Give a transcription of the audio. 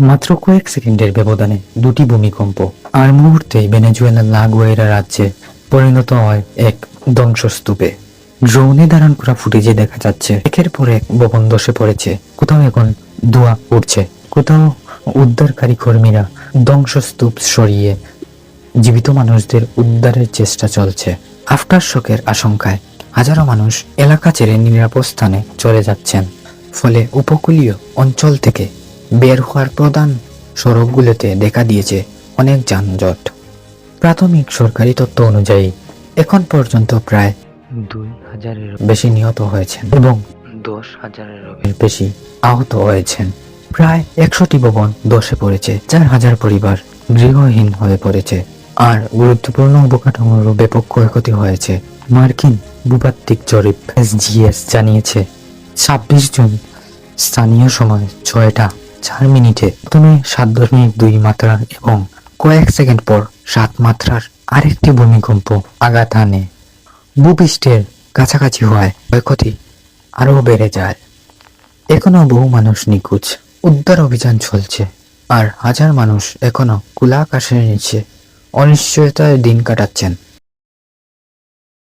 মাত্র কয়েক সেকেন্ডের ব্যবধানে দুটি ভূমিকম্প আর মুহূর্তেই ভেনেজুয়েলার লা গুয়েরা রাজ্যে পরিণত হয় এক ধ্বংসস্তূপে। ড্রোনে ধারণ করা ফুটেজে দেখা যাচ্ছে একের পর এক ভবন ধসে পড়েছে, কোথাও এখন ধোঁয়া উঠছে, কোথাও উদ্ধারকারী কর্মীরা ধ্বংসস্তূপ সরিয়ে জীবিত মানুষদের উদ্ধারের চেষ্টা চলছে। আফটার শকের আশঙ্কায় হাজারো মানুষ এলাকা ছেড়ে নিরাপদ স্থানে চলে যাচ্ছেন, ফলে উপকূলীয় অঞ্চল থেকে বের হওয়ার প্রধান সড়কগুলোতে দেখা দিয়েছে অনেক যানজট। প্রাথমিক সরকারি তথ্য অনুযায়ী এখন পর্যন্ত প্রায় 2000-এর বেশি নিহত হয়েছেন এবং 10,000-এরও বেশি আহত হয়েছেন। প্রায় 100টি ভবন ধসে পড়েছে, 4,000 পরিবার গৃহহীন হয়ে পড়েছে, আর গুরুত্বপূর্ণ অবকাঠামোরও ব্যাপক ক্ষয়ক্ষতি হয়েছে। মার্কিন ভূতাত্ত্বিক জরিপ এসজিএস জানিয়েছে 26 জুন স্থানীয় সময় 6টা 4 মিনিটে প্রথমে 7.2 মাত্রার এবং কয়েক সেকেন্ড পর 7 মাত্রার আরেকটি ভূমিকম্প আঘাত হানে। ভূপৃষ্ঠের কাছাকাছি হওয়ায় ক্ষয়ক্ষতি আরও বেড়ে যায়। এখনো বহু মানুষ নিখোঁজ, উদ্ধার অভিযান চলছে, আর হাজার মানুষ এখনো খোলা আকাশের নিচে অনিশ্চয়তায় দিন কাটাচ্ছেন।